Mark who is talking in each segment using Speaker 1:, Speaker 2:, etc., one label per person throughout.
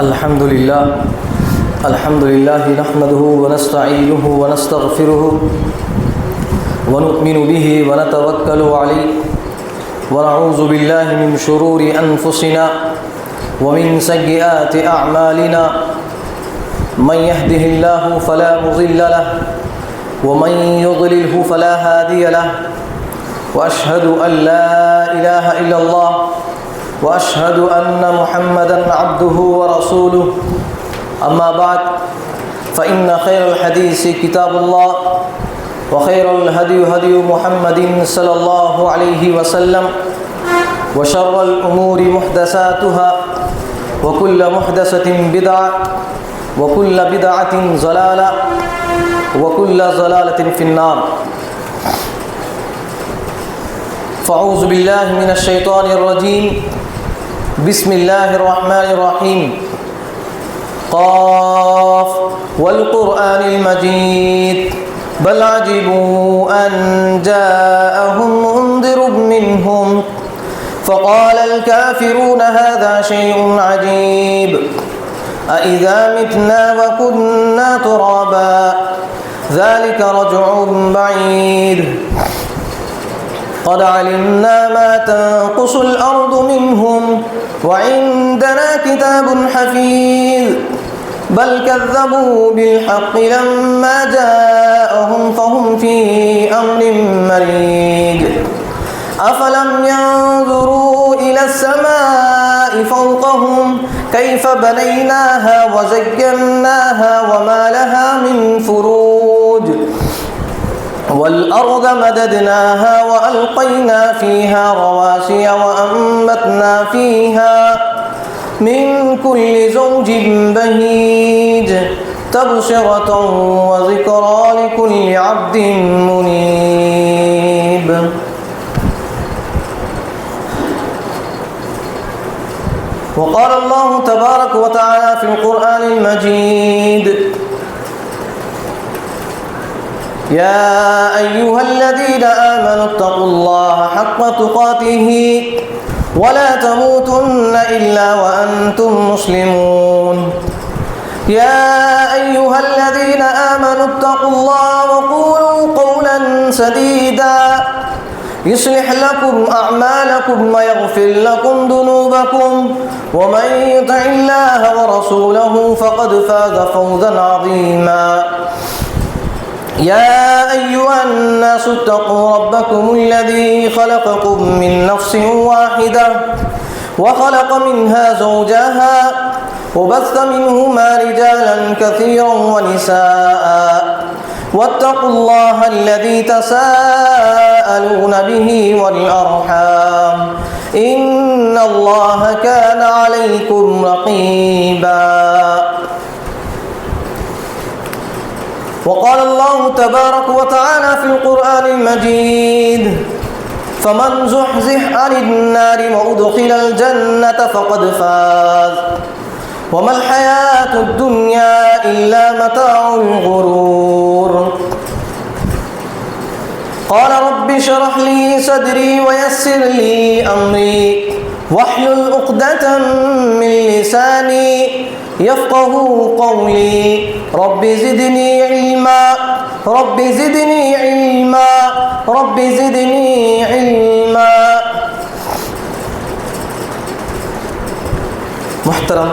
Speaker 1: الحمد لله نحمده ونستعينه ونستغفره ونؤمن به ونتوكل عليه ونعوذ بالله من شرور أنفسنا ومن سيئات أعمالنا من يهده الله فلا مضل له ومن يضلله فلا هادي له وأشهد أن لا إله إلا الله وأشهد أن محمدًا عبده ورسوله أما بعد فإن خير الحديث كتاب الله وخير الهدي هدي محمد صلى الله عليه وسلم وشر الأمور محدثاتها وكل محدثة بدعة وكل بدعة ضلالة وكل ضلالة في النار. فأعوذ بالله من الشيطان الرجيم. بسم الله الرحمن الرحيم. قاف والقرآن المجيد بل عجبوا أن جاءهم منذر منهم فقال الكافرون هذا شيء عجيب أإذا متنا وكنا ترابا ذلك رجع بعيد قد علمنا ما تنقص الأرض منهم وعندنا كتاب حفيظ بل كذبوا بالحق لما جاءهم فهم في أمر مريج أفلم ينظروا إلى السماء فوقهم كيف بنيناها وزيناها وما لها من فروج والأرض مددناها وألقينا فيها رواسي وأنبتنا فيها من كل زوج بهيج تبصرة وذكرى لكل عبد منيب. وقال الله تبارك وتعالى في القرآن المجيد: يا أيها الذين آمنوا اتقوا الله حق تقاته ولا تموتن إلا وأنتم مسلمون. يا أيها الذين آمنوا اتقوا الله وقولوا قولا سديدا يصلح لكم أعمالكم ويغفر لكم ذنوبكم ومن يطع الله ورسوله فقد فاز فوزا عظيما. يا أيها الناس اتقوا ربكم الذي خلقكم من نفس واحدة وخلق منها زوجها وبث منهما رجالا كثيرا ونساء واتقوا الله الذي تساءلون به والأرحام إن الله كان عليكم رقيبا. وقال الله تبارك وتعالى في القرآن المجيد: فمن زحزح عن النار وأدخل الجنة فقد فاز وما الحياة الدنيا إلا متاع الغرور. قال رب اشرح لي صدري ويسر لي أمري واحلل عقدة من لساني يفقه قولي رب زدني علما رب زدني علما رب زدني علما. محترم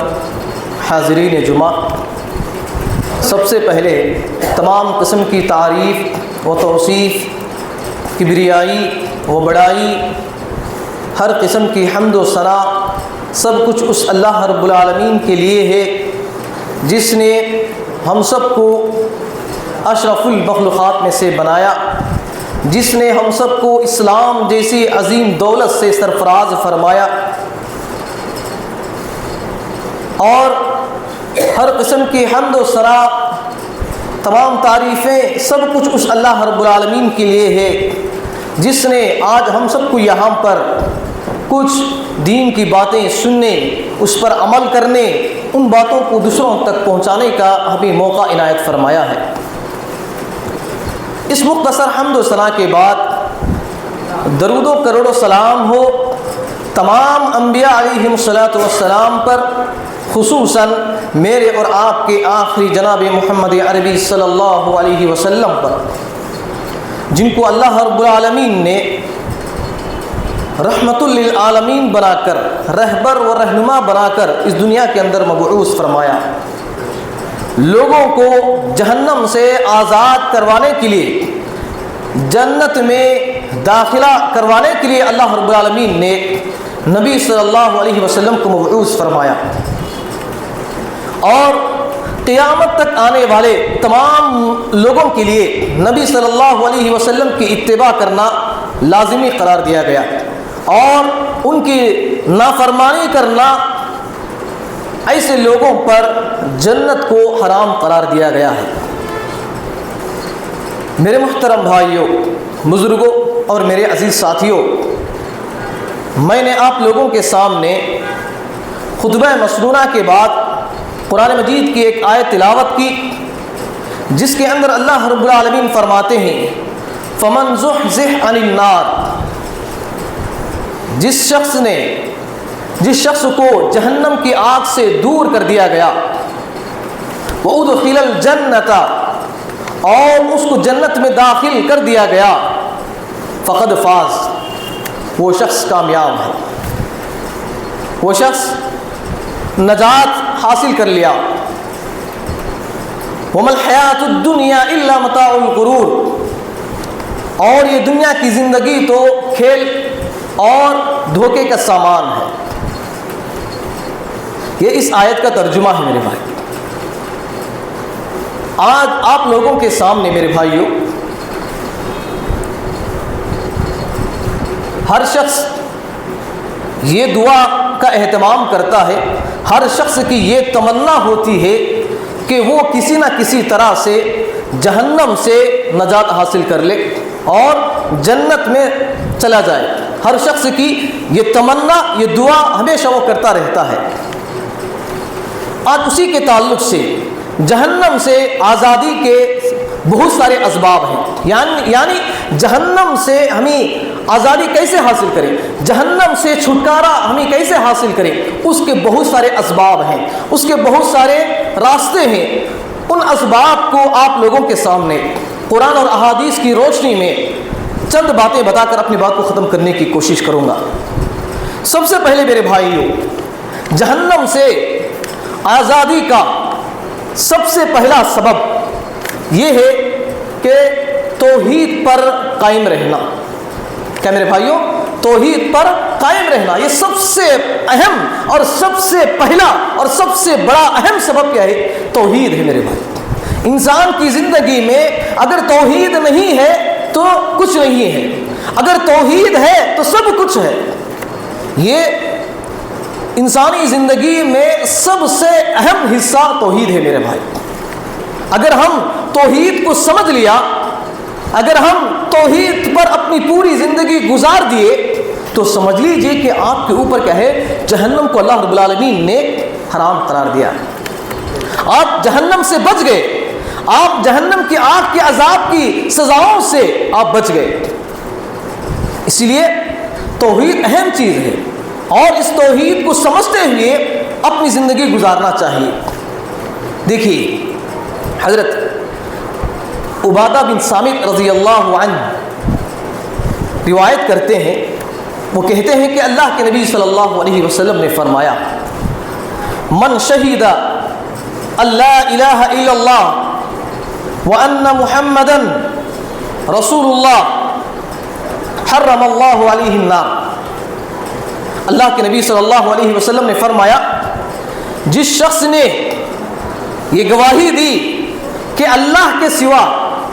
Speaker 1: حاضرین جمعہ، سب سے پہلے تمام قسم کی تعریف و توصیف، کبریائی و بڑائی، ہر قسم کی حمد و ثنا سب کچھ اس اللہ رب العالمین کے لیے ہے جس نے ہم سب کو اشرف المخلوقات میں سے بنایا، جس نے ہم سب کو اسلام جیسی عظیم دولت سے سرفراز فرمایا، اور ہر قسم کی حمد و ثنا، تمام تعریفیں سب کچھ اس اللہ رب العالمین کے لیے ہے جس نے آج ہم سب کو یہاں پر کچھ دین کی باتیں سننے، اس پر عمل کرنے، ان باتوں کو دوسروں تک پہنچانے کا ہمیں موقع عنایت فرمایا ہے۔ اس مختصر حمد و ثنا کے بعد درود و کروڑ و سلام ہو تمام انبیاء علیہم السلام پر، خصوصاً میرے اور آپ کے آخری جناب محمد عربی صلی اللہ علیہ وسلم پر، جن کو اللہ رب العالمین نے رحمت للعالمین بنا کر، رہبر و رہنما بنا کر اس دنیا کے اندر مبعوث فرمایا، لوگوں کو جہنم سے آزاد کروانے کے لیے، جنت میں داخلہ کروانے کے لیے اللہ رب العالمین نے نبی صلی اللہ علیہ وسلم کو مبعوث فرمایا، اور قیامت تک آنے والے تمام لوگوں کے لیے نبی صلی اللہ علیہ وسلم کی اتباع کرنا لازمی قرار دیا گیا، اور ان کی نافرمانی کرنا ایسے لوگوں پر جنت کو حرام قرار دیا گیا ہے۔ میرے محترم بھائیوں، بزرگوں اور میرے عزیز ساتھیوں، میں نے آپ لوگوں کے سامنے خطبہ مسنونہ کے بعد قرآن مجید کی ایک آیت تلاوت کی، جس کے اندر اللہ رب العالمین فرماتے ہیں فَمَنْ زُحْزِحْ عَنِ النَّارِ، جس شخص کو جہنم کی آگ سے دور کر دیا گیا، وَأُدْخِلَ الْجَنَّةَ، اور اس کو جنت میں داخل کر دیا گیا، فَقَدْ فَازَ، وہ شخص کامیاب ہے، وہ شخص نجات حاصل کر لیا۔ وَمَا الْحَيَاةُ الدُّنْيَا إِلَّا مَتَاعُ الْغُرُورِ، اور یہ دنیا کی زندگی تو کھیل اور دھوکے کا سامان ہے۔ یہ اس آیت کا ترجمہ ہے میرے بھائی۔ آج آپ لوگوں کے سامنے میرے بھائیوں، ہر شخص یہ دعا کا اہتمام کرتا ہے، ہر شخص کی یہ تمنا ہوتی ہے کہ وہ کسی نہ کسی طرح سے جہنم سے نجات حاصل کر لے اور جنت میں چلا جائے۔ ہر شخص کی یہ تمنا، یہ دعا ہمیشہ وہ کرتا رہتا ہے۔ آج اسی کے تعلق سے جہنم سے آزادی کے بہت سارے اسباب ہیں، یعنی جہنم سے ہمیں آزادی کیسے حاصل کریں، جہنم سے چھٹکارا ہمیں کیسے حاصل کریں، اس کے بہت سارے اسباب ہیں، اس کے بہت سارے راستے ہیں۔ ان اسباب کو آپ لوگوں کے سامنے قرآن اور احادیث کی روشنی میں چند باتیں بتا کر اپنی بات کو ختم کرنے کی کوشش کروں گا۔ سب سے پہلے میرے بھائیوں، جہنم سے آزادی کا سب سے پہلا سبب یہ ہے کہ توحید پر قائم رہنا۔ کیا میرے بھائیوں؟ توحید پر قائم رہنا، یہ سب سے اہم اور سب سے پہلا اور سب سے بڑا اہم سبب کیا ہے؟ توحید ہے میرے بھائی۔ انسان کی زندگی میں اگر توحید نہیں ہے تو کچھ نہیں ہے، اگر توحید ہے تو سب کچھ ہے۔ یہ انسانی زندگی میں سب سے اہم حصہ توحید ہے میرے بھائی۔ اگر ہم توحید کو سمجھ لیا، اگر ہم توحید پر اپنی پوری زندگی گزار دیے، تو سمجھ لیجئے کہ آپ کے اوپر کیا ہے؟ جہنم کو اللہ رب العالمین نے حرام قرار دیا۔ آپ جہنم سے بچ گئے، آپ جہنم کی آگ کے عذاب کی سزاؤں سے آپ بچ گئے۔ اس لیے توحید اہم چیز ہے، اور اس توحید کو سمجھتے ہوئے اپنی زندگی گزارنا چاہیے۔ دیکھیے، حضرت عبادہ بن صامت رضی اللہ عنہ روایت کرتے ہیں، وہ کہتے ہیں کہ اللہ کے نبی صلی اللہ علیہ وسلم نے فرمایا، من شہید اللہ الہ الا اللہ وان محمدا رسول اللہ حرم اللہ علیہ النار۔ اللہ کے نبی صلی اللہ علیہ وسلم نے فرمایا، جس شخص نے یہ گواہی دی کہ اللہ کے سوا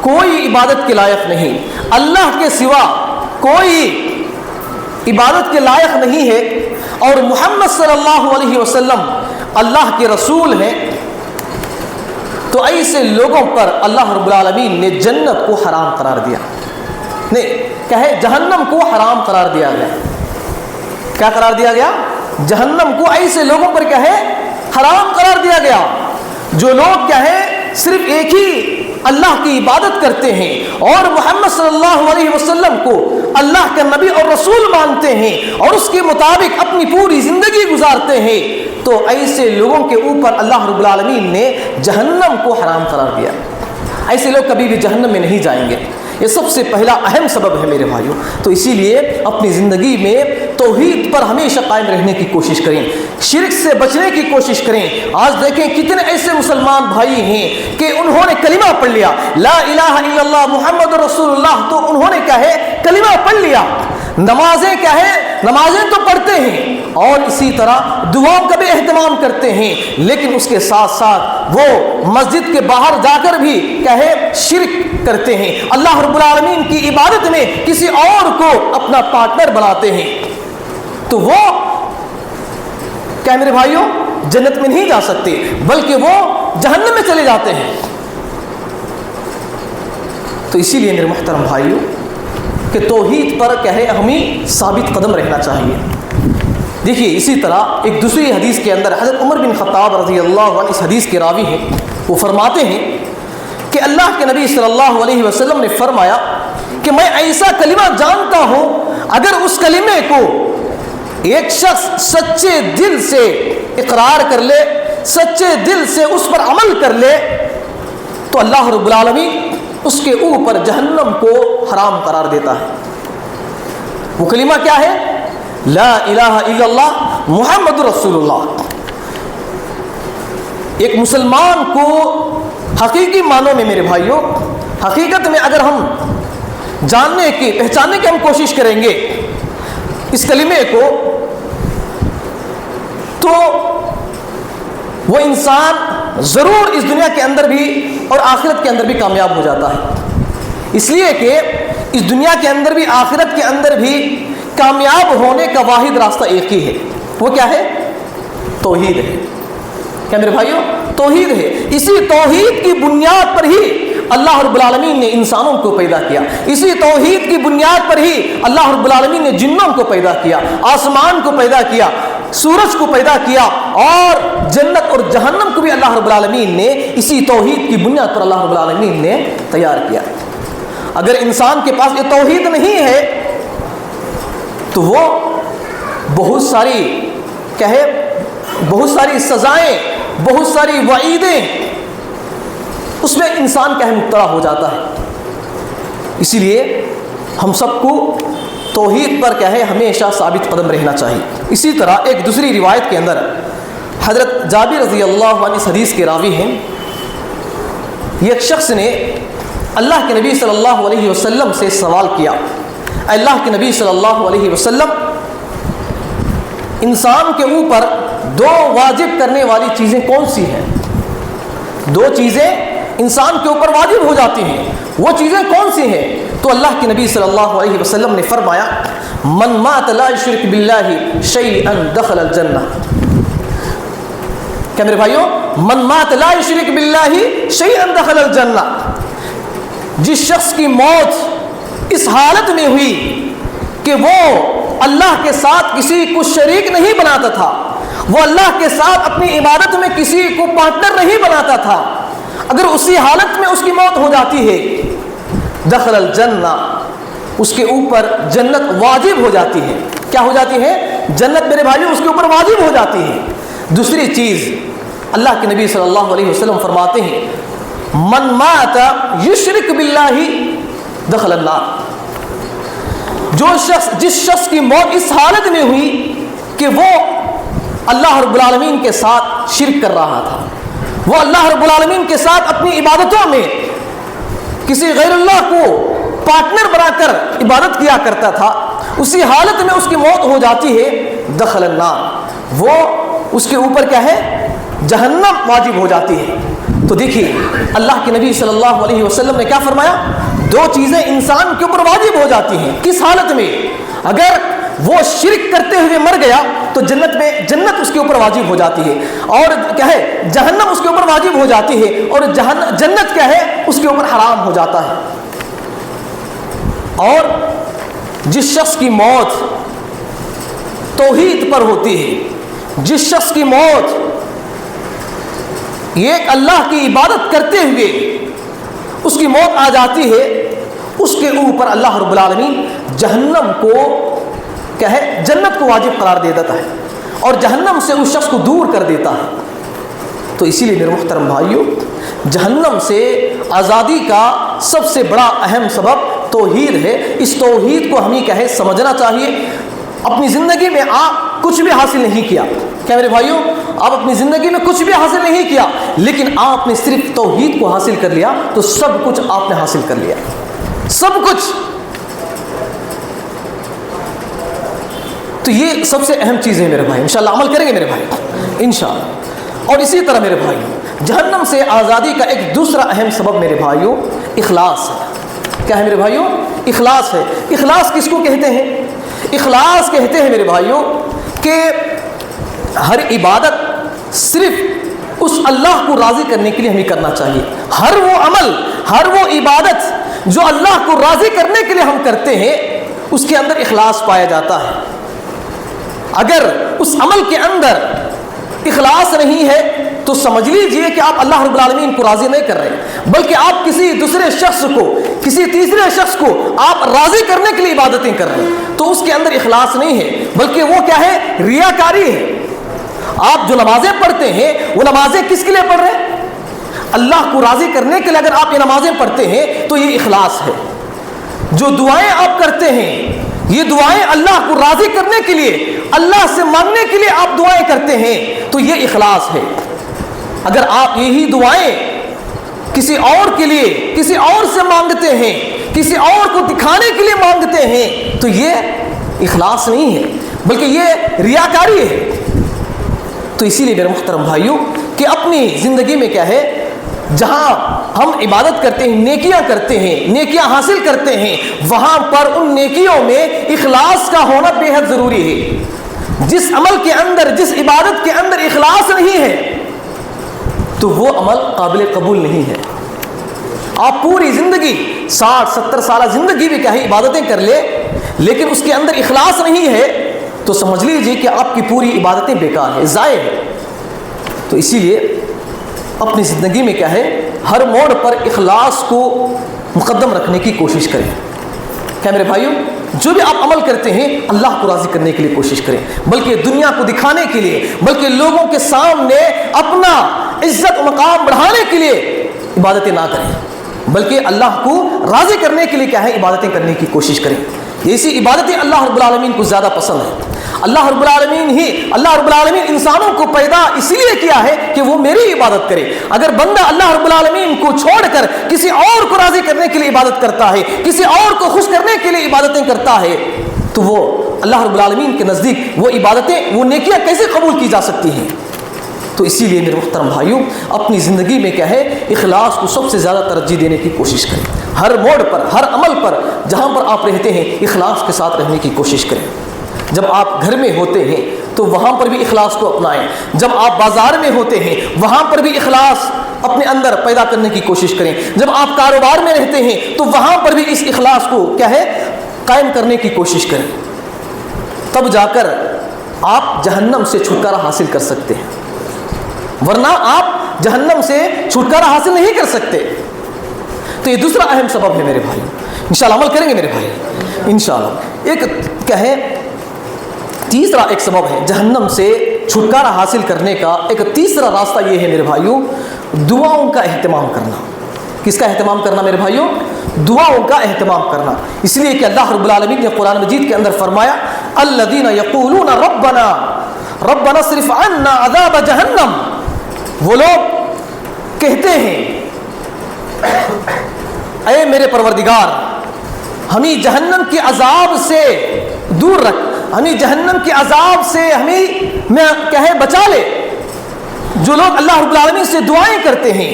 Speaker 1: کوئی عبادت کے لائق نہیں، اللہ کے سوا کوئی عبادت کے لائق نہیں ہے، اور محمد صلی اللہ علیہ وسلم اللہ کے رسول ہیں، تو ایسے لوگوں پر اللہ رب العالمین نے جنت کو حرام قرار دیا، نہیں کہے جہنم کو حرام قرار دیا گیا۔ کیا قرار دیا گیا؟ جہنم کو ایسے لوگوں پر کیا ہے؟ حرام قرار دیا گیا، جو لوگ کیا ہے؟ صرف ایک ہی اللہ کی عبادت کرتے ہیں اور محمد صلی اللہ علیہ وسلم کو اللہ کا نبی اور رسول مانتے ہیں اور اس کے مطابق اپنی پوری زندگی گزارتے ہیں، تو ایسے لوگوں کے اوپر اللہ رب العالمین نے جہنم کو حرام قرار دیا۔ ایسے لوگ کبھی بھی جہنم میں نہیں جائیں گے، یہ سب سے پہلا اہم سبب ہے میرے بھائیوں۔ تو اسی لیے اپنی زندگی میں توحید پر ہمیشہ قائم رہنے کی کوشش کریں، شرک سے بچنے کی کوشش کریں۔ آج دیکھیں کتنے ایسے مسلمان بھائی ہیں کہ انہوں نے کلمہ پڑھ لیا، لا الہ الا اللہ محمد رسول اللہ، تو انہوں نے کیا ہے کلمہ پڑھ لیا، نمازیں کیا ہے نمازیں تو پڑھتے ہیں اور اسی طرح دعاؤں کا بھی اہتمام کرتے ہیں، لیکن اس کے ساتھ ساتھ وہ مسجد کے باہر جا کر بھی کیا ہے شرک کرتے ہیں، اللہ رب العالمین کی عبادت میں کسی اور کو اپنا پارٹنر بناتے ہیں، تو وہ کیا میرے بھائیوں جنت میں نہیں جا سکتے بلکہ وہ جہنم میں چلے جاتے ہیں۔ تو اسی لیے میرے محترم بھائیوں کہ توحید پر کیا ہے ہمیں ثابت قدم رہنا چاہیے۔ دیکھیے اسی طرح ایک دوسری حدیث کے اندر حضرت عمر بن خطاب رضی اللہ عنہ اس حدیث کے راوی ہیں، وہ فرماتے ہیں کہ اللہ کے نبی صلی اللہ علیہ وسلم نے فرمایا کہ میں ایسا کلمہ جانتا ہوں اگر اس کلمے کو ایک شخص سچے دل سے اقرار کر لے، سچے دل سے اس پر عمل کر لے، تو اللہ رب العالمین اس کے اوپر جہنم کو حرام قرار دیتا ہے۔ وہ کلمہ کیا ہے؟ لا الہ الا اللہ محمد رسول اللہ۔ ایک مسلمان کو حقیقی معنوں میں میرے بھائیوں، حقیقت میں اگر ہم جاننے کی پہچاننے کی ہم کوشش کریں گے اس کلمے کو، تو وہ انسان ضرور اس دنیا کے اندر بھی اور آخرت کے اندر بھی کامیاب ہو جاتا ہے، اس لیے کہ اس دنیا کے اندر بھی آخرت کے اندر بھی کامیاب ہونے کا واحد راستہ ایک ہی ہے، وہ کیا ہے؟ توحید ہے۔ کیا میرے بھائیوں؟ توحید ہے۔ اسی توحید کی بنیاد پر ہی اللہ رب العالمین نے انسانوں کو پیدا کیا، اسی توحید کی بنیاد پر ہی اللہ رب العالمین نے جنوں کو پیدا کیا، آسمان کو پیدا کیا، سورج کو پیدا کیا، اور جنت اور جہنم کو بھی اللہ رب العالمین نے اسی توحید کی بنیاد پر اللہ رب العالمین نے تیار کیا۔ اگر انسان کے پاس یہ توحید نہیں ہے تو وہ بہت ساری سزائیں، بہت ساری وعیدیں اس میں انسان کیا ہے مبتلا ہو جاتا ہے۔ اسی لیے ہم سب کو توحید پر کیا ہے ہمیشہ ثابت قدم رہنا چاہیے۔ اسی طرح ایک دوسری روایت کے اندر حضرت جابر رضی اللہ عنہ اس حدیث کے راوی ہیں، یہ ایک شخص نے اللہ کے نبی صلی اللہ علیہ وسلم سے سوال کیا، اللہ کے نبی صلی اللہ علیہ وسلم، انسان کے اوپر دو واجب کرنے والی چیزیں کون سی ہیں؟ دو چیزیں انسان کے اوپر واجب ہو جاتی ہیں، وہ چیزیں کون سی ہیں؟ تو اللہ کے نبی صلی اللہ علیہ وسلم نے فرمایا من مات لا یشرک باللہ شیئا دخل الجنہ۔ کیا میرے بھائیوں؟ من مات لا یشرک باللہ شیئا دخل الجنہ، جس شخص کی موت اس حالت میں ہوئی کہ وہ اللہ کے ساتھ کسی کو شریک نہیں بناتا تھا، وہ اللہ کے ساتھ اپنی عبادت میں کسی کو پارٹنر نہیں بناتا تھا، اگر اسی حالت میں اس کی موت ہو جاتی ہے دخل الجنہ، اس کے اوپر جنت واجب ہو جاتی ہے۔ کیا ہو جاتی ہے؟ جنت میرے بھائیوں اس کے اوپر واجب ہو جاتی ہے۔ دوسری چیز اللہ کے نبی صلی اللہ علیہ وسلم فرماتے ہیں من مات یشرک باللہ دخل النار، جس شخص کی موت اس حالت میں ہوئی کہ وہ اللہ رب العالمین کے ساتھ شرک کر رہا تھا، وہ اللہ رب العالمین کے ساتھ اپنی عبادتوں میں کسی غیر اللہ کو پارٹنر بنا کر عبادت کیا کرتا تھا، اسی حالت میں اس کی موت ہو جاتی ہے دخل النار، وہ اس کے اوپر کیا ہے جہنم واجب ہو جاتی ہے۔ تو دیکھیے اللہ کے نبی صلی اللہ علیہ وسلم نے کیا فرمایا؟ دو چیزیں انسان کے اوپر واجب ہو جاتی ہیں، کس حالت میں؟ اگر وہ شرک کرتے ہوئے مر گیا تو جنت اس کے اوپر واجب ہو جاتی ہے، اور کیا ہے جہنم اس کے اوپر واجب ہو جاتی ہے، اور جنت کیا ہے اس کے اوپر حرام ہو جاتا ہے۔ اور جس شخص کی موت توحید پر ہوتی ہے، جس شخص کی موت ایک اللہ کی عبادت کرتے ہوئے اس کی موت آ جاتی ہے، اس کے اوپر اللہ رب العالمین جہنم کو کیا ہے جنت کو واجب قرار دے دیتا ہے اور جہنم سے اس شخص کو دور کر دیتا ہے۔ تو اسی لیے میرے محترم بھائیوں، جہنم سے آزادی کا سب سے بڑا اہم سبب توحید ہے۔ اس توحید کو ہمیں کیا ہے سمجھنا چاہیے۔ اپنی زندگی میں آپ کچھ بھی حاصل نہیں کیا، کیا میرے بھائیوں، آپ اپنی زندگی میں کچھ بھی حاصل نہیں کیا، لیکن آپ نے صرف توحید کو حاصل کر لیا تو سب کچھ آپ نے حاصل کر لیا، سب کچھ۔ تو یہ سب سے اہم چیز ہے میرے بھائی، انشاءاللہ عمل کریں گے میرے بھائی انشاءاللہ۔ اور اسی طرح میرے بھائی، جہنم سے آزادی کا ایک دوسرا اہم سبب میرے بھائیوں اخلاص ہے۔ کیا ہے میرے بھائیوں؟ اخلاص ہے۔ اخلاص کس کو کہتے ہیں؟ اخلاص کہتے ہیں میرے بھائیوں کہ ہر عبادت صرف اس اللہ کو راضی کرنے کے لیے ہمیں کرنا چاہیے۔ ہر وہ عمل، ہر وہ عبادت جو اللہ کو راضی کرنے کے لیے ہم کرتے ہیں، اس کے اندر اخلاص پایا جاتا ہے۔ اگر اس عمل کے اندر اخلاص نہیں ہے تو سمجھ لیجئے کہ آپ اللہ رب العالمین کو راضی نہیں کر رہے، بلکہ آپ کسی دوسرے شخص کو، کسی تیسرے شخص کو آپ راضی کرنے کے لیے عبادتیں کر رہے ہیں، تو اس کے اندر اخلاص نہیں ہے، بلکہ وہ کیا ہے؟ ریاکاری ہے۔ آپ جو نمازیں پڑھتے ہیں وہ نمازیں کس کے لیے پڑھ رہے ہیں؟ اللہ کو راضی کرنے کے لیے اگر آپ یہ نمازیں پڑھتے ہیں تو یہ اخلاص ہے۔ جو دعائیں آپ کرتے ہیں یہ دعائیں اللہ کو راضی کرنے کے لیے، اللہ سے مانگنے کے لیے آپ دعائیں کرتے ہیں تو یہ اخلاص ہے۔ اگر آپ یہی دعائیں کسی اور کے لیے، کسی اور سے مانگتے ہیں، کسی اور کو دکھانے کے لیے مانگتے ہیں تو یہ اخلاص نہیں ہے، بلکہ یہ ریاکاری ہے۔ تو اسی لیے میرے محترم بھائیوں کہ اپنی زندگی میں کیا ہے، جہاں ہم عبادت کرتے ہیں، نیکیاں کرتے ہیں، نیکیاں حاصل کرتے ہیں، وہاں پر ان نیکیوں میں اخلاص کا ہونا بے حد ضروری ہے۔ جس عمل کے اندر، جس عبادت کے اندر اخلاص نہیں ہے تو وہ عمل قابل قبول نہیں ہے۔ آپ پوری زندگی 60-70 سالہ زندگی بھی کیا ہے عبادتیں کر لے، لیکن اس کے اندر اخلاص نہیں ہے تو سمجھ لیجیے کہ آپ کی پوری عبادتیں بیکار ہیں، ضائع ہیں۔ تو اسی لیے اپنی زندگی میں کیا ہے، ہر موڑ پر اخلاص کو مقدم رکھنے کی کوشش کریں۔ کیا میرے بھائیوں، جو بھی آپ عمل کرتے ہیں اللہ کو راضی کرنے کے لیے کوشش کریں، بلکہ دنیا کو دکھانے کے لیے، بلکہ لوگوں کے سامنے اپنا عزت و مقام بڑھانے کے لیے عبادتیں نہ کریں، بلکہ اللہ کو راضی کرنے کے لیے کیا ہے عبادتیں کرنے کی کوشش کریں۔ ایسی عبادتیں اللہ رب العالمین کو زیادہ پسند ہے۔ اللہ رب العالمین انسانوں کو پیدا اس لیے کیا ہے کہ وہ میری عبادت کرے۔ اگر بندہ اللہ رب العالمین کو چھوڑ کر کسی اور کو راضی کرنے کے لیے عبادت کرتا ہے، کسی اور کو خوش کرنے کے لیے عبادتیں کرتا ہے، تو وہ اللہ رب العالمین کے نزدیک وہ عبادتیں، وہ نیکیاں کیسے قبول کی جا سکتی ہیں؟ تو اسی لیے میرے محترم بھائیوں، اپنی زندگی میں کیا ہے اخلاص کو سب سے زیادہ ترجیح دینے کی کوشش کریں۔ ہر موڑ پر، ہر عمل پر، جہاں پر آپ رہتے ہیں اخلاص کے ساتھ رہنے کی کوشش کریں۔ جب آپ گھر میں ہوتے ہیں تو وہاں پر بھی اخلاص کو اپنائیں، جب آپ بازار میں ہوتے ہیں وہاں پر بھی اخلاص اپنے اندر پیدا کرنے کی کوشش کریں، جب آپ کاروبار میں رہتے ہیں تو وہاں پر بھی اس اخلاص کو کیا ہے قائم کرنے کی کوشش کریں، تب جا کر آپ جہنم سے چھٹکارا حاصل کر سکتے ہیں، ورنہ آپ جہنم سے چھٹکارا حاصل نہیں کر سکتے۔ تو یہ دوسرا اہم سبب ہے میرے بھائی، انشاءاللہ عمل کریں گے میرے بھائی انشاءاللہ۔ ایک کیا ہے تیسرا ایک سبب ہے جہنم سے چھٹکارا حاصل کرنے کا، ایک تیسرا راستہ یہ ہے میرے بھائیوں، دعاؤں کا اہتمام کرنا۔ کس کا اہتمام کرنا میرے بھائیوں؟ دعاؤں کا اہتمام کرنا۔ اس لیے کہ اللہ رب العالمین نے قرآن مجید کے اندر فرمایا الذین یقولون ربنا اصرف عنا عذاب جہنم، وہ لوگ کہتے ہیں اے میرے پروردگار ہمیں جہنم کے عذاب سے دور رکھ، ہمیں جہنم کے عذاب سے ہمیں کیا ہے بچا لے۔ جو لوگ اللہ رب العالمین سے دعائیں کرتے ہیں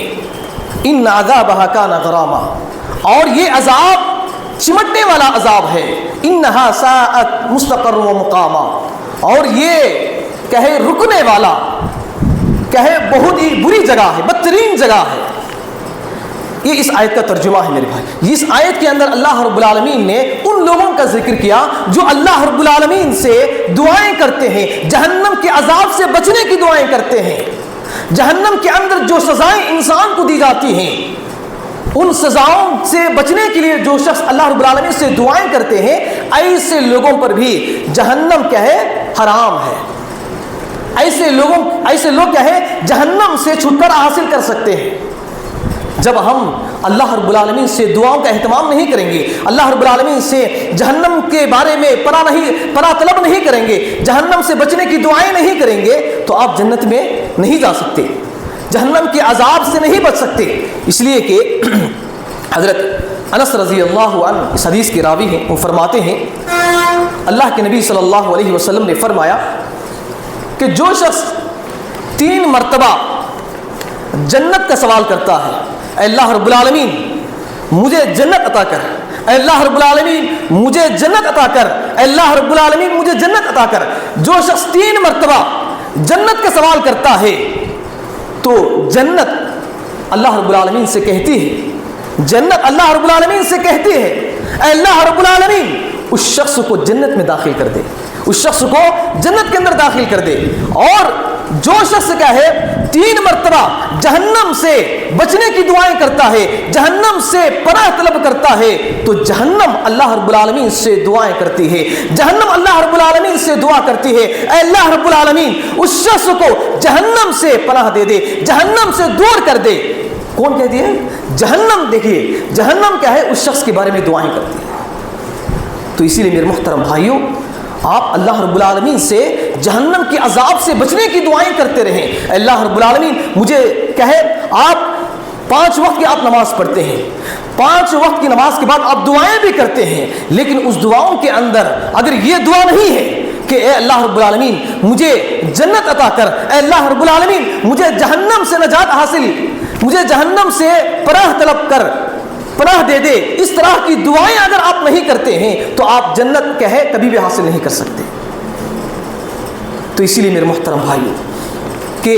Speaker 1: ان عذابھا کان غراما، اور یہ عذاب چمٹنے والا عذاب ہے، انہا ساءت مستقر و مقاما، اور یہ کیا ہے رکنے والا کیا ہے بہت ہی بری جگہ ہے، بدترین جگہ ہے۔ یہ اس آیت کا ترجمہ ہے میرے بھائی۔ اس آیت کے اندر اللہ رب العالمین نے ان لوگوں کا ذکر کیا جو اللہ رب العالمین سے دعائیں کرتے ہیں، جہنم کے عذاب سے بچنے کی دعائیں کرتے ہیں، جہنم کے اندر جو سزائیں انسان کو دی جاتی ہیں ان سزاؤں سے بچنے کے لیے جو شخص اللہ رب العالمین سے دعائیں کرتے ہیں، ایسے لوگوں پر بھی جہنم کیا ہے؟ حرام ہے۔ ایسے لوگ کیا ہے؟ جہنم سے چھٹکارا حاصل کر سکتے ہیں۔ جب ہم اللہ رب العالمین سے دعاؤں کا اہتمام نہیں کریں گے، اللہ رب العالمین سے جہنم کے بارے میں پناہ طلب نہیں کریں گے، جہنم سے بچنے کی دعائیں نہیں کریں گے، تو آپ جنت میں نہیں جا سکتے، جہنم کے عذاب سے نہیں بچ سکتے۔ اس لیے کہ حضرت انس رضی اللہ عنہ اس حدیث کے راوی ہیں، وہ فرماتے ہیں اللہ کے نبی صلی اللہ علیہ وسلم نے فرمایا کہ جو شخص 3 مرتبہ جنت کا سوال کرتا ہے، اے اللہ رب العالمین مجھے جنت عطا کر، اے اللہ رب العالمین مجھے جنت عطا کر، اے اللہ رب العالمین مجھے جنت عطا کر، جو شخص 3 مرتبہ جنت کا سوال کرتا ہے تو جنت اللہ رب العالمین سے کہتی ہے، جنت اللہ رب العالمین سے کہتی ہے اے اللہ رب العالمین اس شخص کو جنت میں داخل کر دے، اس شخص کو جنت کے اندر داخل کر دے۔ اور جو شخص کیا ہے 3 مرتبہ جہنم سے بچنے کی دعائیں کرتا ہے، جہنم سے پناہ طلب کرتا ہے، تو جہنم اللہ رب العالمین سے دعائیں کرتی ہے، جہنم اللہ رب العالمین سے دعا کرتی ہے اے اللہ رب العالمین اس شخص کو جہنم سے پناہ دے دے، جہنم سے دور کر دے۔ کون کہتی ہے؟ جہنم۔ دیکھیے جہنم کیا ہے؟ اس شخص کے بارے میں دعائیں کرتی ہے۔ تو اسی لیے میرے محترم بھائیوں، آپ اللہ رب العالمین سے جہنم کے عذاب سے بچنے کی دعائیں کرتے رہیں۔ اللہ رب العالمین مجھے کہے، آپ 5 وقت کی آپ نماز پڑھتے ہیں، 5 وقت کی نماز کے بعد آپ دعائیں بھی کرتے ہیں، لیکن اس دعاؤں کے اندر اگر یہ دعا نہیں ہے کہ اے اللہ رب العالمین مجھے جنت عطا کر، اے اللہ رب العالمین مجھے جہنم سے نجات حاصل، مجھے جہنم سے پناہ طلب کر، پناہ دے دے، اس طرح کی دعائیں اگر آپ نہیں کرتے ہیں تو آپ جنت کہے کبھی بھی حاصل نہیں کر سکتے۔ تو اسی لیے میرے محترم بھائیوں کہ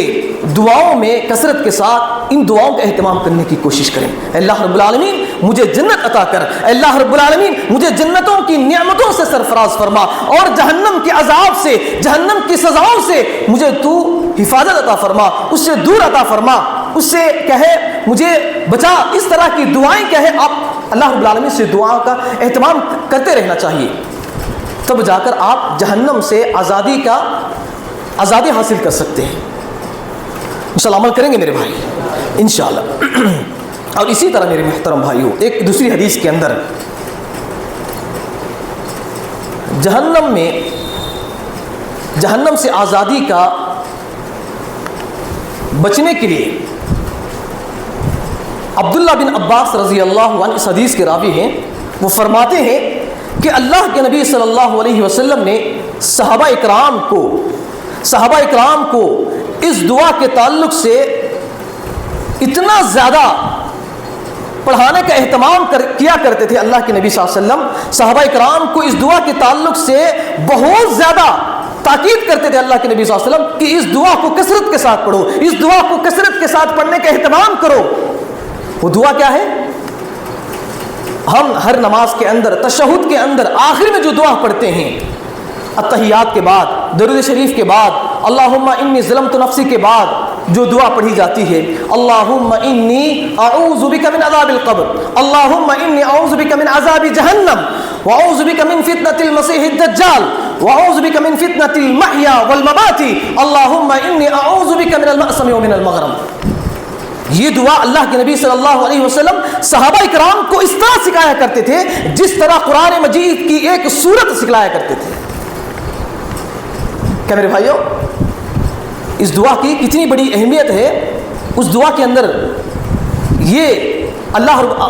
Speaker 1: دعاؤں میں کثرت کے ساتھ ان دعاؤں کا اہتمام کرنے کی کوشش کریں۔ اے اللہ رب العالمین مجھے جنت عطا کر، اے اللہ رب العالمین مجھے جنتوں کی نعمتوں سے سرفراز فرما، اور جہنم کے عذاب سے، جہنم کی سزاؤں سے مجھے تو حفاظت عطا فرما، اس سے دور عطا فرما، اس سے کہے مجھے بچا۔ اس طرح کی دعائیں کہے آپ اللہ رب العالمین سے دعا کا اہتمام کرتے رہنا چاہیے، تب جا کر آپ جہنم سے آزادی حاصل کر سکتے ہیں۔ انشاءاللہ عمل کریں گے میرے بھائی انشاءاللہ۔ اور اسی طرح میرے محترم بھائیوں ایک دوسری حدیث کے اندر جہنم سے آزادی کا بچنے کے لیے عبداللہ بن عباس رضی اللہ عنہ اس حدیث کے راوی ہیں، وہ فرماتے ہیں کہ اللہ کے نبی صلی اللہ علیہ وسلم نے صحابہ اکرام کو اس دعا کے تعلق سے اتنا زیادہ پڑھانے کا اہتمام کیا کرتے تھے، اللہ کے نبی صلی اللہ علیہ وسلم صحابہ اکرام کو اس دعا کے تعلق سے بہت زیادہ تاکید کرتے تھے اللہ کے نبی صلی اللہ علیہ وسلم کہ اس دعا کو کثرت کے ساتھ پڑھو، اس دعا کو کثرت کے ساتھ پڑھنے کا اہتمام کرو۔ وہ دعا کیا ہے؟ ہم ہر نماز کے اندر، تشہد کے اندر آخر میں جو دعا پڑھتے ہیں، التحیات کے بعد، درود شریف کے بعد، اللہم انی ظلمت نفسی کے بعد جو دعا پڑھی جاتی ہے، اللہم انی اعوذ بک من عذاب القبر، اللہم انی اعوذ بک من عذاب جہنم، واعوذ بک من فتنة المسیح الدجال، واعوذ بک من فتنة المحیا والممات، اللہم انی اعوذ بک من المأثم ومن المغرم۔ یہ دعا اللہ کے نبی صلی اللہ علیہ وسلم صحابہ اکرام کو اس طرح سکھایا کرتے تھے جس طرح قرآن مجید کی ایک سورت سکھلایا کرتے تھے۔ کیا میرے بھائیو اس دعا کی کتنی بڑی اہمیت ہے؟ اس دعا کے اندر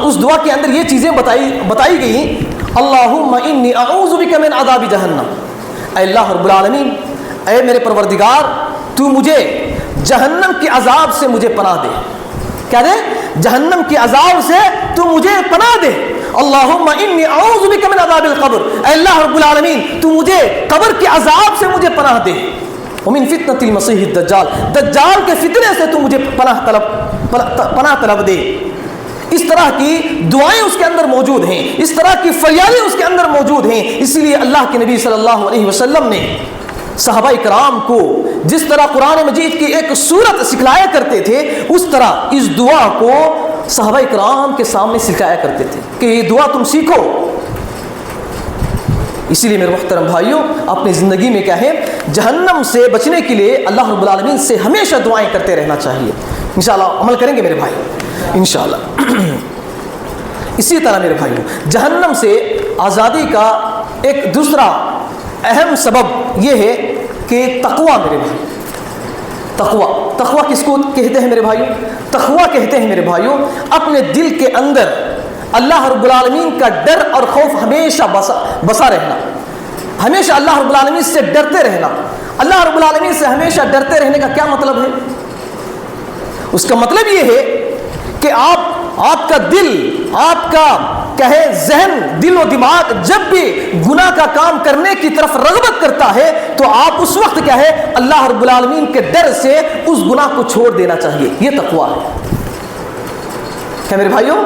Speaker 1: اس دعا کے اندر یہ چیزیں بتائی گئی، اللہم انی اعوذ بک من عذاب جہنم، اے اللہ رب العالمین، اے میرے پروردگار تو مجھے جہنم کے عذاب سے مجھے پناہ دے۔ کیا دے؟ جہنم کے عذاب سے تو مجھے پناہ دے۔ اللہم انی اعوذ بک من عذاب القبر، اے اللہ رب العالمین تو مجھے قبر کے عذاب سے مجھے پناہ دے، ومن فتنة المسیح الدجال، دجال کے فتنے سے تو مجھے پناہ طلب دے۔ اس طرح کی دعائیں اس کے اندر موجود ہیں، اس طرح کی فریادیں اس کے اندر موجود ہیں۔ اسی لیے اللہ کے نبی صلی اللہ علیہ وسلم نے صحابہ اکرام کو جس طرح قرآن مجید کی ایک سورت سکھلایا کرتے تھے، اس طرح اس دعا کو صحابہ کرام کے سامنے سکھایا کرتے تھے کہ یہ دعا تم سیکھو. اسی لیے میرے محترم بھائیوں اپنی زندگی میں کیا ہے جہنم سے بچنے کے لیے اللہ رب العالمین سے ہمیشہ دعائیں کرتے رہنا چاہیے. انشاءاللہ عمل کریں گے میرے بھائی انشاءاللہ. اسی طرح میرے بھائیوں جہنم سے آزادی کا ایک دوسرا اہم سبب یہ ہے کہ تقویٰ میرے بھائی. تقویٰ کس کو کہتے ہیں میرے بھائیوں؟ تقویٰ کہتے ہیں میرے بھائیوں اپنے دل کے اندر اللہ رب العالمین کا ڈر اور خوف ہمیشہ بسا رہنا. ہمیشہ اللہ رب العالمین سے ڈرتے رہنا. اللہ رب العالمین سے ہمیشہ ڈرتے رہنے کا کیا مطلب ہے؟ اس کا مطلب یہ ہے کہ آپ کا دل، آپ کا کہے ذہن، دل و دماغ جب بھی گناہ کا کام کرنے کی طرف رغبت کرتا ہے تو آپ اس وقت کیا ہے اللہ رب العالمین کے ڈر سے اس گناہ کو چھوڑ دینا چاہیے. یہ تقویٰ ہے. کیا میرے بھائیوں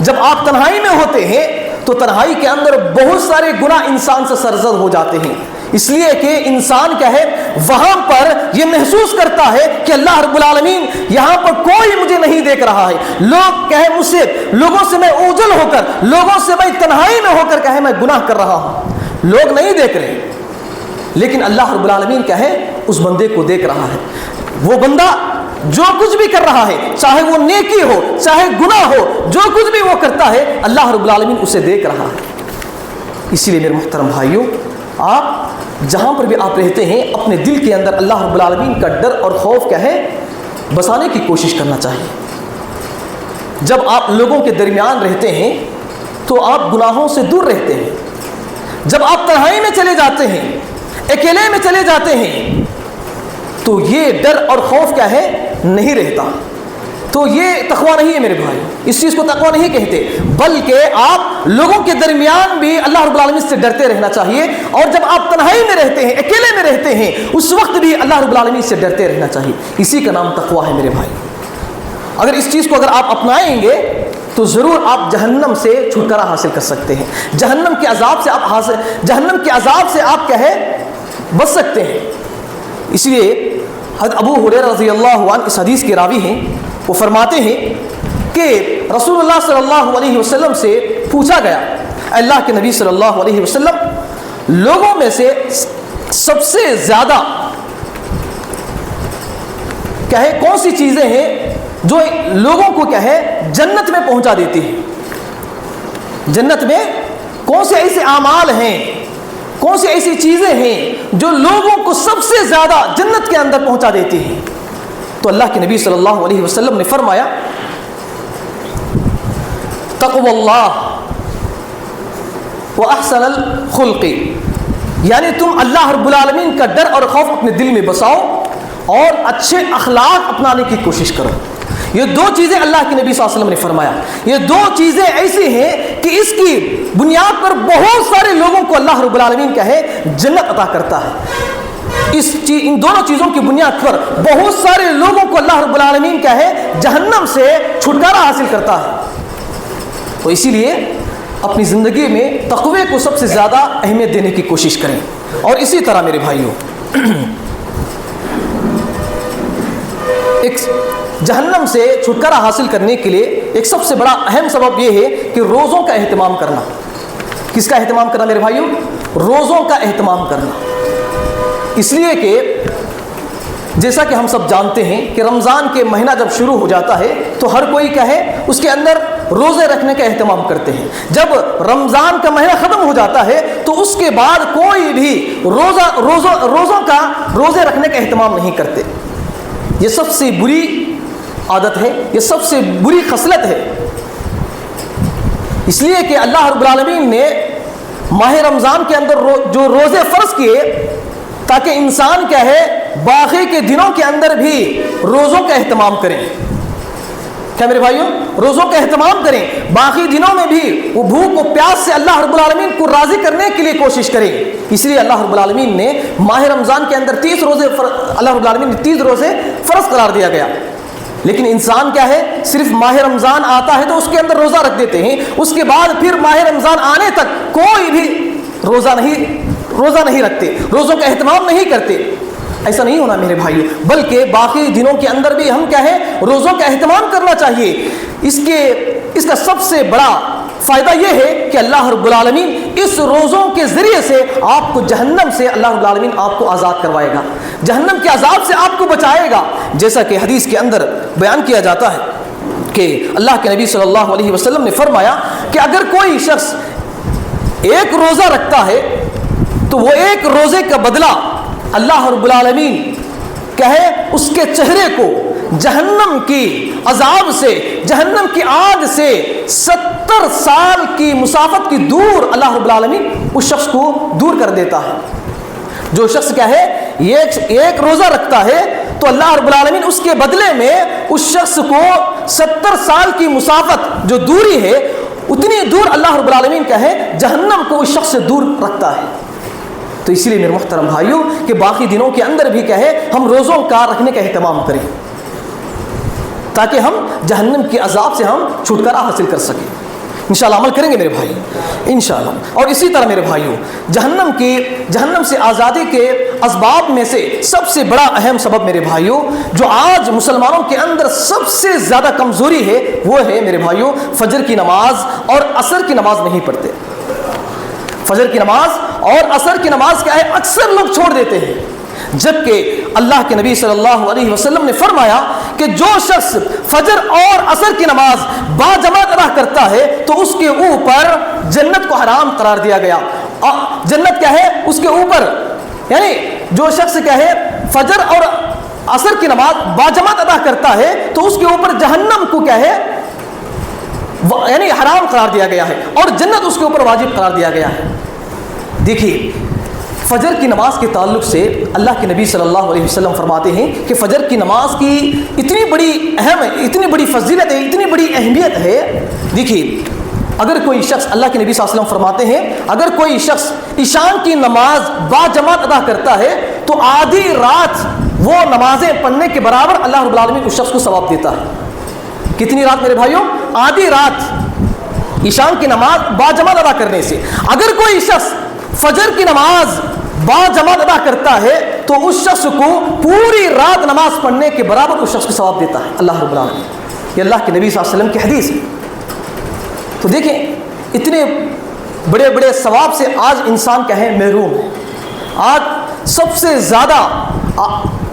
Speaker 1: جب آپ تنہائی میں ہوتے ہیں تو تنہائی کے اندر بہت سارے گناہ انسان سے سرزد ہو جاتے ہیں، اس لیے کہ انسان کیا ہے وہاں پر یہ محسوس کرتا ہے کہ اللہ رب العالمین یہاں پر کوئی مجھے نہیں دیکھ رہا ہے. لوگ کہے مجھ سے، لوگوں سے میں اوجھل ہو کر، لوگوں سے میں تنہائی میں ہو کر کہے میں گناہ کر رہا ہوں، لوگ نہیں دیکھ رہے، لیکن اللہ رب العالمین کیا ہے اس بندے کو دیکھ رہا ہے. وہ بندہ جو کچھ بھی کر رہا ہے، چاہے وہ نیکی ہو چاہے گناہ ہو، جو کچھ بھی وہ کرتا ہے اللہ رب العالمین اسے دیکھ رہا ہے. اسی لیے میرے محترم بھائیوں آپ جہاں پر بھی آپ رہتے ہیں اپنے دل کے اندر اللہ رب العالمین کا ڈر اور خوف کیا ہے بسانے کی کوشش کرنا چاہیے. جب آپ لوگوں کے درمیان رہتے ہیں تو آپ گناہوں سے دور رہتے ہیں. جب آپ تنہائی میں چلے جاتے ہیں، اکیلے میں چلے جاتے ہیں تو یہ ڈر اور خوف کیا ہے نہیں رہتا. تو یہ تقویٰ نہیں ہے میرے بھائی، اس چیز کو تقویٰ نہیں کہتے، بلکہ آپ لوگوں کے درمیان بھی اللہ رب العالمین سے ڈرتے رہنا چاہیے. اور جب آپ تنہائی میں رہتے ہیں، اکیلے میں رہتے ہیں، اس وقت بھی اللہ رب العالمین سے ڈرتے رہنا چاہیے. اسی کا نام تقویٰ ہے میرے بھائی. اگر اس چیز کو اگر آپ اپنائیں گے تو ضرور آپ جہنم سے چھٹکارا حاصل کر سکتے ہیں. جہنم کے عذاب سے آپ کیا ہے بچ سکتے ہیں. اس لیے حضرت ابو ہریرہ رضی اللہ عنہ اس حدیث کے راوی ہیں، وہ فرماتے ہیں کہ رسول اللہ صلی اللہ علیہ وسلم سے پوچھا گیا، اللہ کے نبی صلی اللہ علیہ وسلم لوگوں میں سے سب سے زیادہ کیا ہے کون سی چیزیں ہیں جو لوگوں کو کیا ہے جنت میں پہنچا دیتی ہیں؟ جنت میں کون سے ایسے اعمال ہیں، کون سی ایسی چیزیں ہیں جو لوگوں کو سب سے زیادہ جنت کے اندر پہنچا دیتی ہیں؟ تو اللہ کے نبی صلی اللہ علیہ وسلم نے فرمایا تقوی اللہ واحسن الخلق، یعنی تم اللہ رب العالمین کا ڈر اور خوف اپنے دل میں بساؤ اور اچھے اخلاق اپنانے کی کوشش کرو. یہ دو چیزیں اللہ کے نبی صلی اللہ علیہ وسلم نے فرمایا. یہ دو چیزیں ایسی ہیں کہ اس کی بنیاد پر بہت سارے لوگوں کو اللہ رب العالمین کیا ہے جنت عطا کرتا ہے. ان دونوں چیزوں کی بنیاد پر بہت سارے لوگوں کو اللہ رب العالمین کیا ہے جہنم سے چھٹکارا حاصل کرتا ہے. تو اسی لیے اپنی زندگی میں تقوی کو سب سے زیادہ اہمیت دینے کی کوشش کریں. اور اسی طرح میرے بھائیوں ایک جہنم سے چھٹکارا حاصل کرنے کے لیے ایک سب سے بڑا اہم سبب یہ ہے کہ روزوں کا اہتمام کرنا. کس کا اہتمام کرنا میرے بھائیوں؟ روزوں کا اہتمام کرنا. اس لیے کہ جیسا کہ ہم سب جانتے ہیں کہ رمضان کے مہینہ جب شروع ہو جاتا ہے تو ہر کوئی کیا ہے اس کے اندر روزے رکھنے کا اہتمام کرتے ہیں. جب رمضان کا مہینہ ختم ہو جاتا ہے تو اس کے بعد کوئی بھی روزے رکھنے کا اہتمام نہیں کرتے. یہ سب سے بری عادت ہے، یہ سب سے بری خصلت ہے. اس لیے کہ اللہ رب العالمین نے ماہ رمضان کے اندر جو روزے فرض کیے تاکہ انسان کیا ہے باقی کے دنوں کے اندر بھی روزوں کا اہتمام کریں. کیا میرے بھائیوں؟ روزوں کا اہتمام کریں. باقی دنوں میں بھی وہ بھوک و پیاس سے اللہ رب العالمین کو راضی کرنے کے لیے کوشش کریں. اس لیے اللہ رب العالمین نے ماہ رمضان کے اندر 30 روزے اللہ رب العالمین نے 30 روزے فرض قرار دیا گیا. لیکن انسان کیا ہے صرف ماہ رمضان آتا ہے تو اس کے اندر روزہ رکھ دیتے ہیں، اس کے بعد پھر ماہ رمضان آنے تک کوئی بھی روزہ نہیں رکھتے، روزوں کا اہتمام نہیں کرتے. ایسا نہیں ہونا میرے بھائیوں، بلکہ باقی دنوں کے اندر بھی ہم کیا ہے روزوں کا اہتمام کرنا چاہیے۔ اس کا سب سے بڑا فائدہ یہ ہے کہ اللہ رب العالمین اس روزوں کے ذریعے سے آپ کو جہنم سے اللہ رب العالمین آپ کو آزاد کروائے گا، جہنم کے عذاب سے آپ کو بچائے گا۔ جیسا کہ حدیث کے اندر بیان کیا جاتا ہے کہ اللہ کے نبی صلی اللہ علیہ وسلم نے فرمایا کہ اگر کوئی شخص ایک روزہ رکھتا ہے تو وہ ایک روزے کا بدلہ اللہ رب العالمین کہے اس کے چہرے کو جہنم کی عذاب سے، جہنم کی آگ سے 70 سال کی مسافت کی دور اللہ رب العالمین اس شخص کو دور کر دیتا ہے۔ جو شخص کیا ہے ایک روزہ رکھتا ہے تو اللہ رب العالمین اس کے بدلے میں اس شخص کو 70 سال کی مسافت جو دوری ہے اتنی دور اللہ رب العالمین کیا ہے جہنم کو اس شخص سے دور رکھتا ہے۔ تو اسی لیے میرے محترم بھائیوں کہ باقی دنوں کے اندر بھی کیا ہے ہم روزوں کا رکھنے کا اہتمام کریں تاکہ ہم جہنم کے عذاب سے ہم چھٹکارا حاصل کر سکیں۔ انشاءاللہ عمل کریں گے میرے بھائی انشاءاللہ۔ اور اسی طرح میرے بھائیوں جہنم سے آزادی کے اسباب میں سے سب سے بڑا اہم سبب میرے بھائیوں جو آج مسلمانوں کے اندر سب سے زیادہ کمزوری ہے وہ ہے میرے بھائیوں فجر کی نماز اور عصر کی نماز نہیں پڑھتے۔ فجر کی نماز اور عصر کی نماز کیا ہے اکثر لوگ چھوڑ دیتے ہیں، جبکہ اللہ کے نبی صلی اللہ علیہ وسلم نے فرمایا کہ جو شخص فجر اور عصر کی نماز باجماعت ادا کرتا ہے تو اس کے اوپر جنت کو حرام قرار دیا گیا۔ جنت کیا ہے اس کے اوپر، یعنی جو شخص کیا ہے فجر اور عصر کی نماز باجماعت ادا کرتا ہے تو اس کے اوپر جہنم کو کیا ہے یعنی حرام قرار دیا گیا ہے اور جنت اس کے اوپر واجب قرار دیا گیا ہے۔ دیکھیے فجر کی نماز کے تعلق سے اللہ کے نبی صلی اللہ علیہ وسلم فرماتے ہیں کہ فجر کی نماز کی اتنی بڑی اہم ہے، اتنی بڑی فضیلت ہے، اتنی بڑی اہمیت ہے۔ دیکھیے اگر کوئی شخص، اللہ کے نبی صلی اللہ علیہ وسلم فرماتے ہیں اگر کوئی شخص عشاء کی نماز باجماعت ادا کرتا ہے تو آدھی رات وہ نمازیں پڑھنے کے برابر اللہ رب العالمین اس شخص کو ثواب دیتا ہے۔ کتنی رات میرے بھائیوں؟ آدھی رات عشاء کی نماز باجماعت ادا کرنے سے۔ اگر کوئی شخص فجر کی نماز باجماعت ادا کرتا ہے تو اس شخص کو پوری رات نماز پڑھنے کے برابر اس شخص کو ثواب دیتا ہے اللہ رب العالمین۔ یہ اللہ کے نبی صلی اللہ علیہ وسلم کی حدیث ہے۔ تو دیکھیں اتنے بڑے بڑے ثواب سے آج انسان کیا ہے محروم ہے۔ آج سب سے زیادہ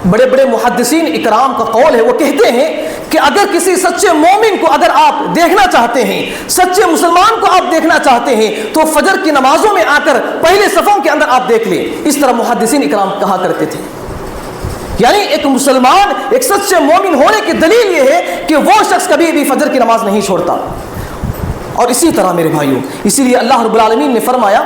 Speaker 1: بڑے بڑے محدثین اکرام کا قول ہے، وہ کہتے ہیں کہ اگر کسی سچے مومن کو اگر آپ دیکھنا چاہتے ہیں، سچے مسلمان کو آپ دیکھنا چاہتے ہیں تو فجر کی نمازوں میں آ کر پہلے صفوں کے اندر آپ دیکھ لیں۔ اس طرح محدثین اکرام کہا کرتے تھے۔ یعنی ایک مسلمان ایک سچے مومن ہونے کی دلیل یہ ہے کہ وہ شخص کبھی بھی فجر کی نماز نہیں چھوڑتا۔ اور اسی طرح میرے بھائیوں اسی لیے اللہ رب العالمین نے فرمایا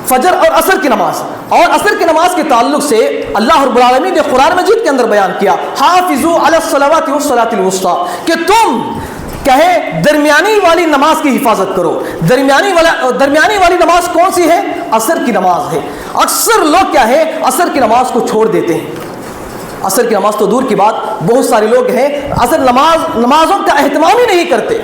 Speaker 1: فجر اور عصر کی نماز اور عصر کی نماز کے تعلق سے اللہ رب العالمین نے قرآن مجید کے اندر بیان کیا حافظوا علی الصلوات والصلاۃ الوسطی کہ تم کہے درمیانی والی نماز کی حفاظت کرو۔ درمیانی والی نماز کون سی ہے؟ عصر کی نماز ہے۔ اکثر لوگ کیا ہے عصر کی نماز کو چھوڑ دیتے ہیں۔ عصر کی نماز تو دور کی بات، بہت سارے لوگ ہیں عصر نمازوں کا اہتمام ہی نہیں کرتے،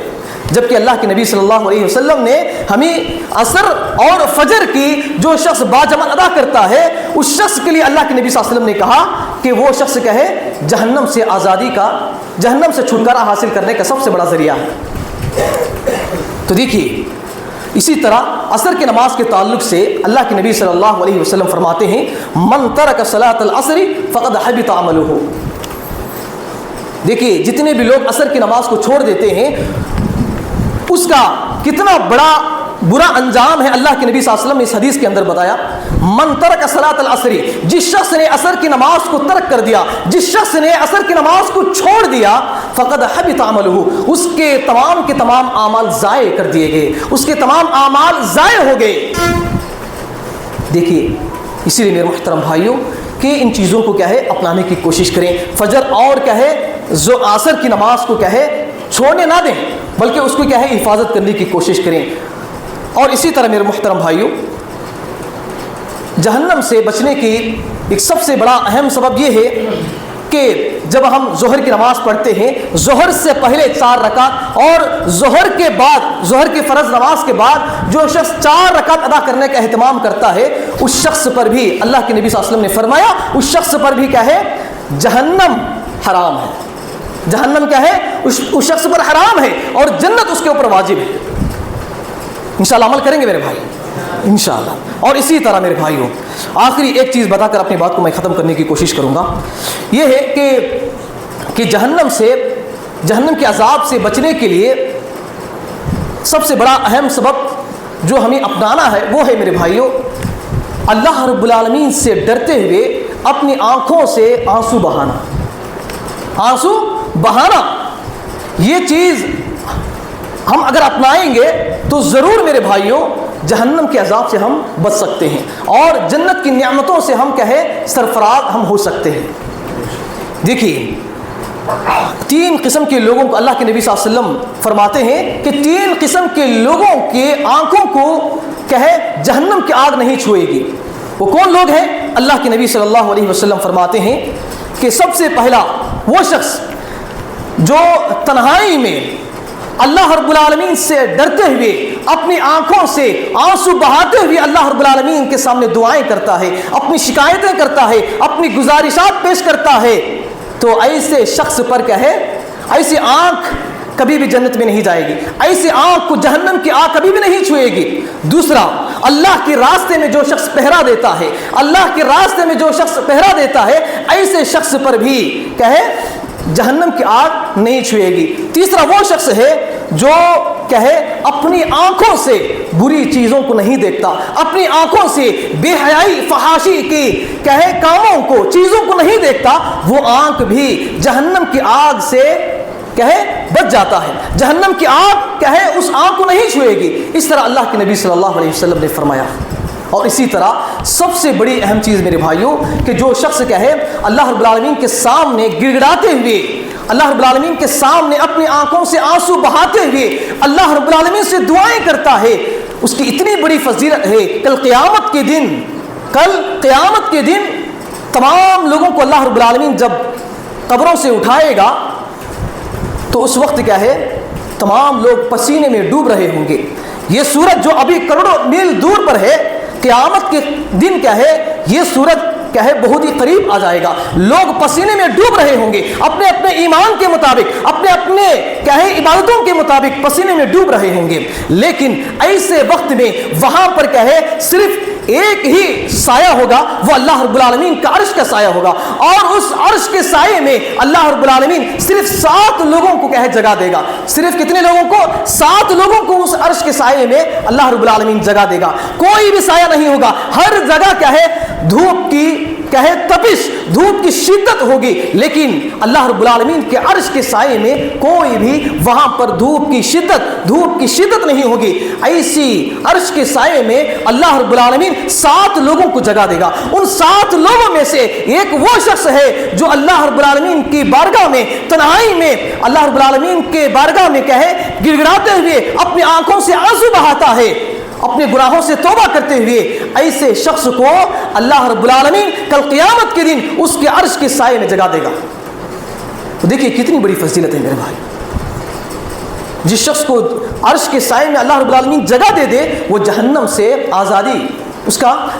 Speaker 1: جبکہ اللہ کے نبی صلی اللہ علیہ وسلم نے ہمیں عصر اور فجر کی جو شخص باجماعت ادا کرتا ہے اس شخص کے لیے اللہ کے نبی صلی اللہ علیہ وسلم نے کہا کہ وہ شخص کیا ہے جہنم سے آزادی کا، جہنم سے چھٹکارا حاصل کرنے کا سب سے بڑا ذریعہ ہے۔ تو دیکھیے اسی طرح عصر کی نماز کے تعلق سے اللہ کے نبی صلی اللہ علیہ وسلم فرماتے ہیں من ترک صلاۃ العصر فقد حبط عملہ۔ دیکھیے جتنے بھی لوگ عصر کی نماز کو چھوڑ دیتے ہیں اس کا کتنا بڑا برا انجام ہے۔ اللہ کے نبی صلی اللہ علیہ وسلم نے اس حدیث کے اندر بتایا من ترک صلاۃ العصر، جس شخص نے عصر کی نماز کو ترک کر دیا، جس شخص نے عصر کی نماز کو چھوڑ دیا فقد حبط عملہ، اس کے تمام اعمال ضائع کر دیے گئے، اس کے تمام اعمال ضائع ہو گئے۔ دیکھیے اسی لیے میرے محترم بھائیوں کہ ان چیزوں کو کیا ہے اپنانے کی کوشش کریں۔ فجر اور کیا ہے جو عصر کی نماز کو کیا ہے چھوڑنے نہ دیں بلکہ اس کو کیا ہے حفاظت کرنے کی کوشش کریں۔ اور اسی طرح میرے محترم بھائیوں جہنم سے بچنے کی ایک سب سے بڑا اہم سبب یہ ہے کہ جب ہم ظہر کی نماز پڑھتے ہیں ظہر سے پہلے 4 رکعت اور ظہر کے بعد ظہر کی فرض نماز کے بعد جو شخص 4 رکعت ادا کرنے کا اہتمام کرتا ہے اس شخص پر بھی اللہ کے نبی صلی اللہ علیہ وسلم نے فرمایا اس شخص پر بھی کیا ہے جہنم حرام ہے. جہنم کیا ہے اس شخص پر حرام ہے اور جنت اس کے اوپر واجب ہے. انشاءاللہ عمل کریں گے میرے بھائی انشاءاللہ. اور اسی طرح میرے بھائیوں آخری ایک چیز بتا کر اپنی بات کو میں ختم کرنے کی کوشش کروں گا. یہ ہے کہ جہنم کے عذاب سے بچنے کے لیے سب سے بڑا اہم سبب جو ہمیں اپنانا ہے وہ ہے میرے بھائیوں اللہ رب العالمین سے ڈرتے ہوئے اپنی آنکھوں سے آنسو بہانا. آنسو بہانا یہ چیز ہم اگر اپنائیں گے تو ضرور میرے بھائیوں جہنم کے عذاب سے ہم بچ سکتے ہیں اور جنت کی نعمتوں سے ہم کہیں سرفراز ہم ہو سکتے ہیں. دیکھیے 3 قسم کے لوگوں کو اللہ کے نبی صلی اللہ علیہ وسلم فرماتے ہیں کہ 3 قسم کے لوگوں کے آنکھوں کو کہے جہنم کی آگ نہیں چھوئے گی. وہ کون لوگ ہیں؟ اللہ کے نبی صلی اللہ علیہ وسلم فرماتے ہیں کہ سب سے پہلا وہ شخص جو تنہائی میں اللہ رب العالمین سے ڈرتے ہوئے اپنی آنکھوں سے آنسو بہاتے ہوئے اللہ رب العالمین کے سامنے دعائیں کرتا ہے, اپنی شکایتیں کرتا ہے, اپنی گزارشات پیش کرتا ہے, تو ایسے شخص پر کیا ہے ایسی آنکھ کبھی بھی جنت میں نہیں جائے گی. ایسی آنکھ کو جہنم کی آنکھ کبھی بھی نہیں چھوئے گی. دوسرا اللہ کے راستے میں جو شخص پہرا دیتا ہے, اللہ کے راستے میں جو شخص پہرا دیتا ہے ایسے شخص پر بھی کیا ہے جہنم کی آگ نہیں چھوئے گی. تیسرا وہ شخص ہے جو کہے اپنی آنکھوں سے بری چیزوں کو نہیں دیکھتا, اپنی آنکھوں سے بے حیائی فحاشی کی کہے کاموں کو چیزوں کو نہیں دیکھتا, وہ آنکھ بھی جہنم کی آگ سے کہے بچ جاتا ہے. جہنم کی آگ کہے اس آنکھ کو نہیں چھوئے گی. اس طرح اللہ کے نبی صلی اللہ علیہ وسلم نے فرمایا. اور اسی طرح سب سے بڑی اہم چیز میرے بھائیوں کہ جو شخص کہے اللہ رب العالمین کے سامنے گڑ گڑاتے ہوئے, اللہ رب العالمین کے سامنے اپنی آنکھوں سے آنسو بہاتے ہوئے اللہ رب العالمین سے دعائیں کرتا ہے, اس کی اتنی بڑی فضیلت ہے. کل قیامت کے دن تمام لوگوں کو اللہ رب العالمین جب قبروں سے اٹھائے گا تو اس وقت کیا ہے تمام لوگ پسینے میں ڈوب رہے ہوں گے. یہ سورج جو ابھی کروڑوں میل دور پر ہے, قیامت کے دن کیا ہے یہ سورج کیا ہے بہت ہی قریب آ جائے گا. لوگ پسینے میں ڈوب رہے ہوں گے, اپنے اپنے ایمان کے مطابق, اپنے اپنے کیا ہے عبادتوں کے مطابق پسینے میں ڈوب رہے ہوں گے. لیکن ایسے وقت میں وہاں پر کیا ہے صرف ایک ہی سایہ ہوگا, وہ اللہ رب العالمین کا عرش کا سایہ ہوگا. اور اس عرش کے سائے میں اللہ رب العالمین صرف 7 لوگوں کو کیا ہے جگہ دے گا. صرف کتنے لوگوں کو؟ 7 لوگوں کو اس عرش کے سائے میں اللہ رب العالمین جگہ دے گا. کوئی بھی سایہ نہیں ہوگا, ہر جگہ کیا ہے دھوپ کی کیا ہے تپش, دھوپ کی شدت ہوگی, لیکن اللہ رب العالمین کے عرش کے سائے میں کوئی بھی وہاں پر دھوپ کی شدت نہیں ہوگی. ایسی عرش کے سائے میں اللہ رب العالمین 7 لوگوں کو جگہ دے گا. ان 7 لوگوں میں سے ایک وہ شخص ہے جو اللہ رب العالمین کی بارگاہ میں تنہائی میں اللہ رب العالمین کے بارگاہ میں کہے گڑ گڑاتے ہوئے اپنی آنکھوں سے آنسو بہاتا ہے, اپنے گناہوں سے توبہ کرتے ہوئے. ایسے شخص کو اللہ رب العالمین کل قیامت کے دن اس کے عرش کے سائے میں جگہ دے گا. تو دیکھیے کتنی بڑی فضیلت ہے میرے بھائی. جس شخص کو عرش کے سائے میں اللہ رب العالمین جگہ دے دے وہ جہنم سے آزادی,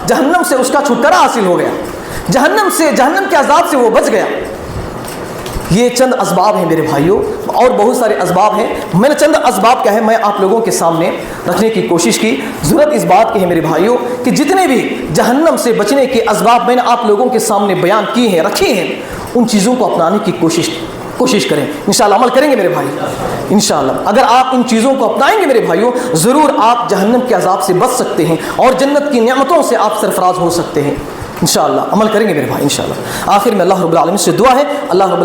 Speaker 1: جہنم سے اس کا چھٹکارا حاصل ہو گیا, جہنم کے عذاب سے وہ بچ گیا. یہ چند اسباب ہیں میرے بھائیوں, اور بہت سارے اسباب ہیں. میں نے چند اسباب کیا ہے میں آپ لوگوں کے سامنے رکھنے کی کوشش کی. ضرورت اس بات کی ہے میرے بھائیوں کہ جتنے بھی جہنم سے بچنے کے اسباب میں نے آپ لوگوں کے سامنے بیان کیے ہیں, رکھے ہیں, ان چیزوں کو اپنانے کی کوشش کریں. انشاءاللہ عمل کریں گے میرے بھائی انشاءاللہ. اگر آپ ان چیزوں کو اپنائیں گے میرے بھائیوں ضرور آپ جہنم کے عذاب سے بچ سکتے ہیں اور جنت کی نعمتوں سے آپ سرفراز ہو سکتے ہیں. انشاءاللہ عمل کریں گے میرے بھائی انشاءاللہ. آخر میں اللہ رب العالمین سے دعا ہے, اللہ رب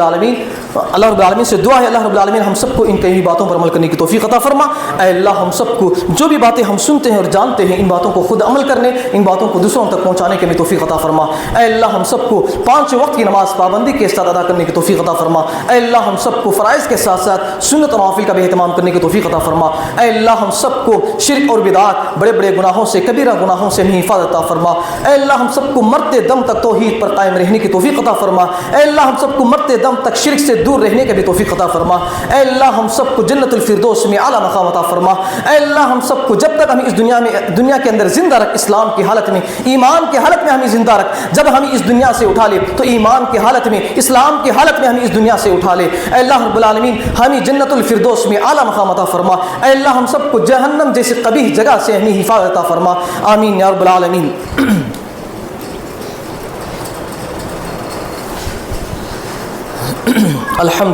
Speaker 1: العالمین سے دعا ہے اللہ رب العالمین ہم سب کو ان کئی باتوں پر عمل کرنے کی توفیق عطا فرما. اے اللہ ہم سب کو جو بھی باتیں ہم سنتے ہیں اور جانتے ہیں ان باتوں کو خود عمل کرنے, ان باتوں کو دوسروں تک پہنچانے کی توفیق عطا فرما. اے اللہ ہم سب کو 5 وقت کی نماز پابندی کے ساتھ ادا کرنے کی توفیق عطا فرما. اے اللہ ہم سب کو فرائض کے ساتھ ساتھ سنت و نوافل کا بھی اہتمام کرنے کی توفیق عطا فرما. اے اللہ ہم سب کو شرک اور بدعات بڑے بڑے گناہوں سے کبیرہ گناہوں سے بھی حفاظت عطا فرما. اے اللہ ہم سب کو مرتے دم تک توحید پر قائم رہنے کی توفیق عطا فرما. اے اللہ ہم سب کو مرتے دم تک شرک سے دور رہنے کا بھی توفیق عطا فرما۔ اے اللہ ہم سب کو جنت الفردوس میں اعلیٰ مقام عطا فرما۔ اے اللہ ہم سب کو جب تک ہمیں اس دنیا کے اندر زندہ رکھ، اسلام کی حالت میں، ایمان کی حالت میں ہمیں زندہ رکھ۔ جب ہمیں اس دنیا سے اٹھا لے تو ایمان کی حالت میں، اسلام کی حالت میں ہمیں اس دنیا سے اٹھا لے۔ اے اللہ رب العالمین ہمیں جنت الفردوس میں اعلیٰ مقام عطا فرما۔ اے اللہ ہم سب کو جہنم جیسی قبیح جگہ سے ہمیں حفاظت عطا فرما۔ آمین یا رب العالمین۔ الحمد